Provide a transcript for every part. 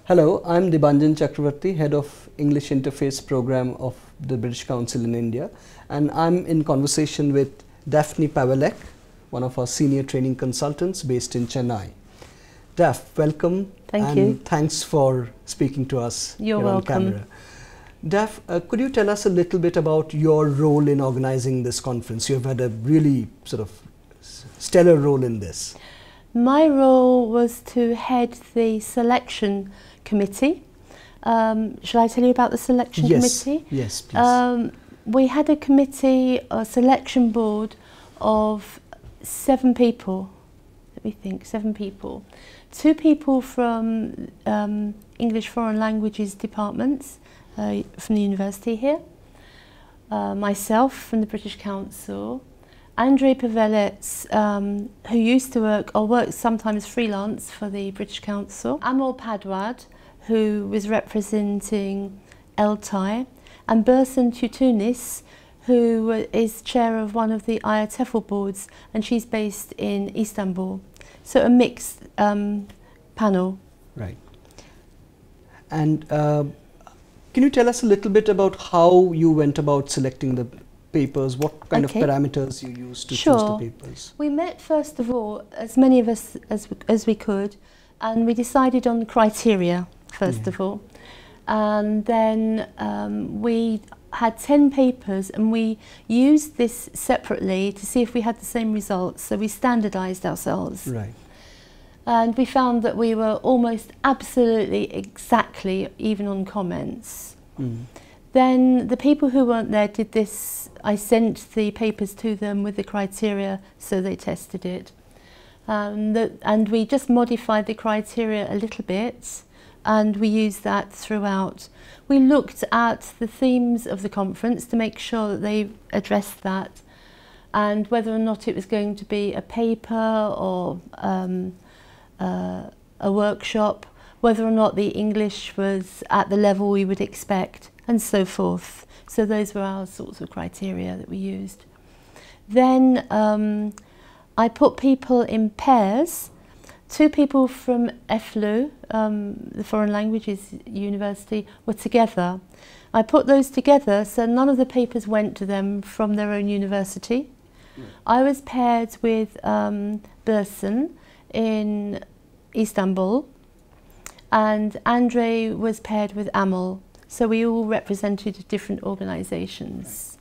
Hello, I'm Dibanjan Chakravarti, Head of English Interface Program of the British Council in India, and I'm in conversation with Daphne Pawelec, one of our senior training consultants based in Chennai. Daph, welcome. Thank you. Thanks for speaking to us. You're here welcome. on camera. Daph, could you tell us a little bit about your role in organizing this conference? You've had a really sort of stellar role in this. My role was to head the selection committee. Shall I tell you about the selection committee? Yes, please. We had a committee, a selection board of 7 people. Let me think, 7 people. 2 people from English Foreign Languages departments from the university here. Myself from the British Council. Daphne Pawelec, who used to work or works sometimes freelance for the British Council. Amol Padwad, who was representing EFL-U, and Bersen Tutunis, who is chair of one of the TEC12 boards, and she's based in Istanbul. So a mixed panel. Right. And can you tell us a little bit about how you went about selecting the papers? What kind of parameters you used to choose the papers? We met first of all, as many of us as we could, and we decided on criteria first of all. And then we had 10 papers, and we used this separately to see if we had the same results. So we standardized ourselves. Right. And we found that we were almost absolutely exactly even on comments. Then the people who weren't there did this. I sent the papers to them with the criteria, so they tested it. And we just modified the criteria a little bit, and we used that throughout. We looked at the themes of the conference to make sure that they addressed that, and whether or not it was going to be a paper or a workshop, whether or not the English was at the level we would expect, and so forth. So those were our sorts of criteria that we used. Then I put people in pairs. 2 people from EFL-U, the Foreign Languages University, were together. I put those together so none of the papers went to them from their own university. I was paired with Bersen in Istanbul, and Andre was paired with Amol. So we all represented different organisations.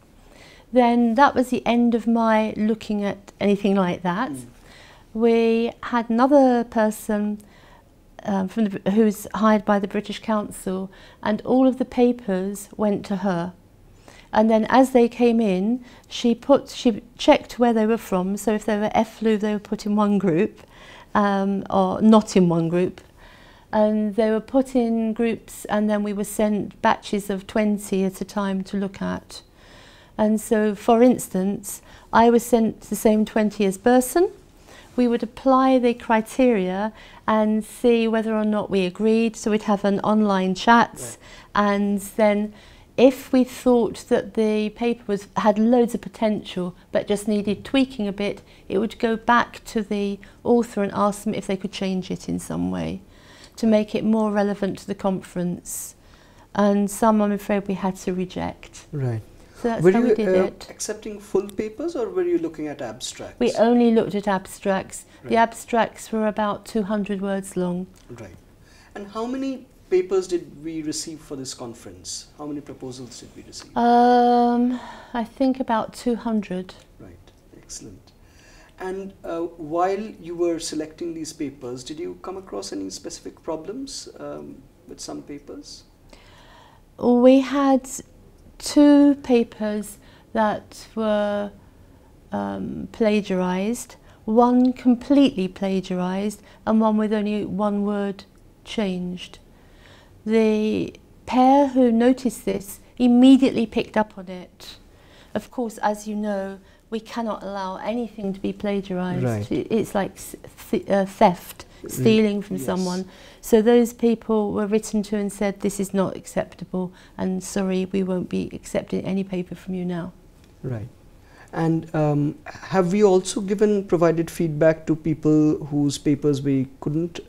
Then that was the end of my looking at anything like that. We had another person who was hired by the British Council, and all of the papers went to her. And then as they came in, she checked where they were from. So if they were EFL-U, they were put in one group, or not in one group. And they were put in groups, and then we were sent batches of 20 at a time to look at. And so, for instance, I was sent the same 20 as Bersen. We would apply the criteria and see whether or not we agreed. So we'd have an online chat, and then if we thought that the paper had loads of potential but just needed tweaking a bit, it would go back to the author and ask them if they could change it in some way to make it more relevant to the conference. And some, I'm afraid, we had to reject. Right. So that's how we did it. Accepting full papers, or were you looking at abstracts? We only looked at abstracts. Right. The abstracts were about 200 words long. Right. And how many papers did we receive for this conference? How many proposals did we receive? I think about 200. Right. Excellent. And while you were selecting these papers, did you come across any specific problems with some papers? We had 2 papers that were plagiarised, one completely plagiarised, and one with only 1 word changed. The pair who noticed this immediately picked up on it. Of course, as you know, we cannot allow anything to be plagiarised. Right. It's like theft, stealing from someone. So those people were written to and said, this is not acceptable, and sorry, we won't be accepting any paper from you now. Right. And have we also provided feedback to people whose papers we couldn't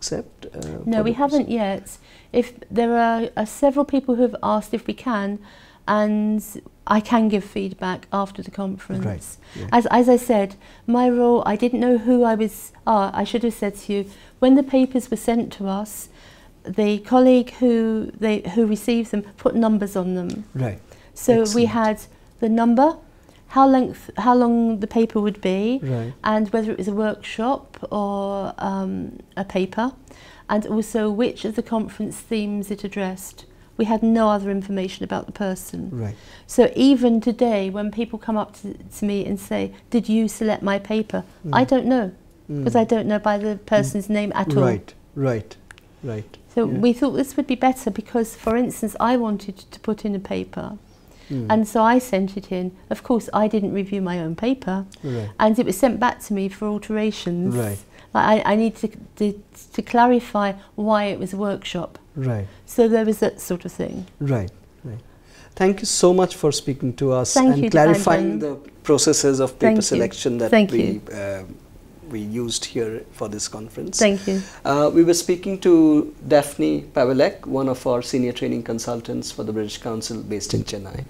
accept? No, we haven't yet. If there are several people who have asked if we can, and I can give feedback after the conference. Right. Yeah. As I said, my role, I didn't know who I was. I should have said to you, when the papers were sent to us, the colleague who received them put numbers on them. Right. So Excellent. we had the number, how long the paper would be, right. and whether it was a workshop or a paper, and also which of the conference themes it addressed. We had no other information about the person. Right. So even today, when people come up to me and say, "Did you select my paper?" I don't know, because I don't know by the person's name at all. Right, right, right. So we thought this would be better because, for instance, I wanted to put in a paper, and so I sent it in. Of course, I didn't review my own paper, Right. and it was sent back to me for alterations. Right. I need to clarify why it was a workshop. Right. So there was that sort of thing. Right, right. Thank you so much for speaking to us Thank and you, clarifying Diane. the processes of paper Thank you. selection that Thank we used here for this conference. Thank you. We were speaking to Daphne Pawelec, one of our senior training consultants for the British Council based in Chennai.